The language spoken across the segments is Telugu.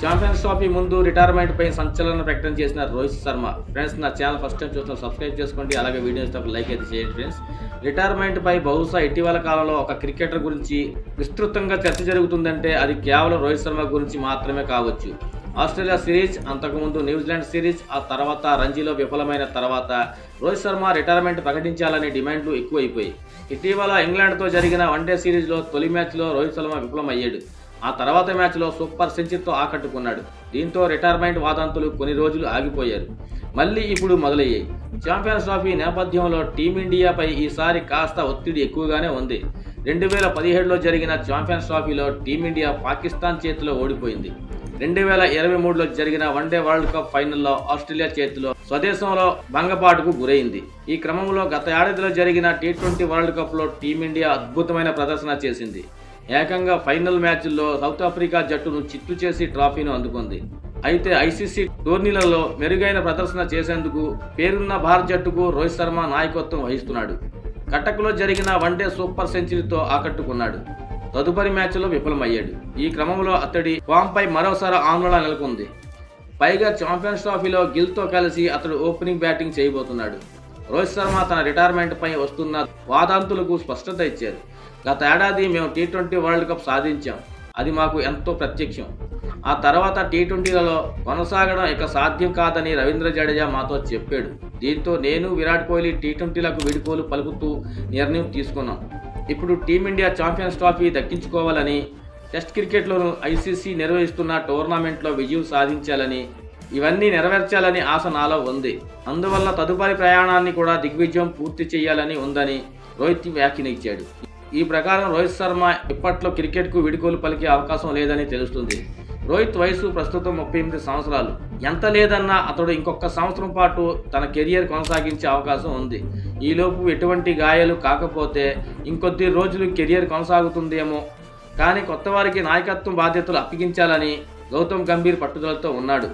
ఛాంపియన్స్ ట్రోఫీ ముందు రిటైర్మెంట్ పై సంచలన ప్రకటన చేసిన రోహిత్ శర్మ. ఫ్రెండ్స్, నా ఛానల్ ఫస్ట్ టైం చూస్తున్న సబ్స్క్రైబ్ చేసుకోండి, అలాగే వీడియోస్ లైక్ అయితే చేయండి. ఫ్రెండ్స్, రిటైర్మెంట్ పై బహుశా ఇటీవల కాలంలో ఒక క్రికెటర్ గురించి విస్తృతంగా చర్చ జరుగుతుందంటే అది కేవలం రోహిత్ శర్మ గురించి మాత్రమే కావచ్చు. ఆస్ట్రేలియా సిరీస్, అంతకుముందు న్యూజిలాండ్ సిరీస్, ఆ తర్వాత రంజీలో విఫలమైన తర్వాత రోహిత్ శర్మ రిటైర్మెంట్ ప్రకటించాలనే డిమాండ్లు ఎక్కువైపోయాయి. ఇటీవల ఇంగ్లాండ్తో జరిగిన వన్డే సిరీస్లో తొలి మ్యాచ్లో రోహిత్ శర్మ విఫలమయ్యాడు. ఆ తర్వాత మ్యాచ్లో సూపర్ సెంచరీతో ఆకట్టుకున్నాడు. దీంతో రిటైర్మెంట్ వాదంతులు కొన్ని రోజులు ఆగిపోయారు, మళ్ళీ ఇప్పుడు మొదలయ్యాయి. ఛాంపియన్స్ ట్రోఫీ నేపథ్యంలో టీమిండియాపై ఈసారి కాస్త ఒత్తిడి ఎక్కువగానే ఉంది. 2017లో జరిగిన ఛాంపియన్స్ ట్రోఫీలో టీమిండియా పాకిస్తాన్ చేతిలో ఓడిపోయింది. 2023లో జరిగిన వన్డే వరల్డ్ కప్ ఫైనల్లో ఆస్ట్రేలియా చేతిలో స్వదేశంలో భంగపాటుకు గురైంది. ఈ క్రమంలో గత ఏడాదిలో జరిగిన T20 వరల్డ్ కప్లో టీమిండియా అద్భుతమైన ప్రదర్శన చేసింది. ఏకంగా ఫైనల్ మ్యాచ్ల్లో సౌత్ ఆఫ్రికా జట్టును చిత్తు చేసి ట్రోఫీని అందుకుంది. అయితే ఐసీసీ టోర్నీలలో మెరుగైన ప్రదర్శన చేసేందుకు పేరున్న భారత జట్టుకు రోహిత్ శర్మ నాయకత్వం వహిస్తున్నాడు. కటక్లో జరిగిన వన్డే సూపర్ సెంచరీతో ఆకట్టుకున్నాడు. తదుపరి మ్యాచ్లో విఫలమయ్యాడు. ఈ క్రమంలో అతడి ఫామ్పై మరోసారి ఆందోళన నెలకొంది. పైగా ఛాంపియన్స్ ట్రోఫీలో గిల్తో కలిసి అతడు ఓపెనింగ్ బ్యాటింగ్ చేయబోతున్నాడు. రోహిత్ శర్మ తన రిటైర్మెంట్ పై వస్తున్న వాదాంతులకు స్పష్టత ఇచ్చారు. గత ఏడాది మేము T20 వరల్డ్ కప్ సాధించాం, అది మాకు ఎంతో ప్రత్యక్షం. ఆ తర్వాత T20లలో కొనసాగడం ఇక సాధ్యం కాదని రవీంద్ర జడేజా మాతో చెప్పాడు. దీంతో నేను, విరాట్ కోహ్లీ T20లకు వీడ్కోలు పలుకుతూ నిర్ణయం తీసుకున్నాం. ఇప్పుడు టీమిండియా ఛాంపియన్స్ ట్రోఫీ దక్కించుకోవాలని, టెస్ట్ క్రికెట్లోనూ ఐసీసీ నిర్వహిస్తున్న టోర్నమెంట్లో విజయం సాధించాలని, ఇవన్నీ నెరవేర్చాలని ఆశ నాలో ఉంది. అందువల్ల తదుపరి ప్రయాణాన్ని కూడా దిగ్విజయం పూర్తి చేయాలని ఉందని రోహిత్ వ్యాఖ్యానించాడు. ఈ ప్రకారం రోహిత్ శర్మ ఇప్పట్లో క్రికెట్కు వీడ్కోలు పలికే అవకాశం లేదని తెలుస్తుంది. రోహిత్ వయసు ప్రస్తుతం 38 సంవత్సరాలు. ఎంత లేదన్నా అతడు ఇంకొక సంవత్సరం పాటు తన కెరియర్ కొనసాగించే అవకాశం ఉంది. ఈలోపు ఎటువంటి గాయాలు కాకపోతే ఇంకొద్ది రోజులు కెరియర్ కొనసాగుతుందేమో. కానీ కొత్త వారికి నాయకత్వం బాధ్యతలు అప్పగించాలని గౌతమ్ గంభీర్ పట్టుదలతో ఉన్నాడు.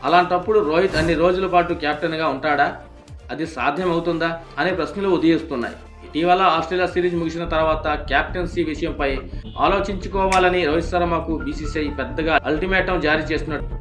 అలాంటప్పుడు రోహిత్ అన్ని రోజుల పాటు కెప్టెన్గా ఉంటాడా? అది సాధ్యమవుతుందా అనే ప్రశ్నలు ఉదయిస్తున్నాయి. ఇటీవల ఆస్ట్రేలియా సిరీస్ ముగిసిన తర్వాత కెప్టెన్సీ విషయంపై ఆలోచించుకోవాలని రోహిత్ శర్మకు బీసీసీఐ పెద్దగా అల్టిమేటం జారీ చేస్తున్నట్టు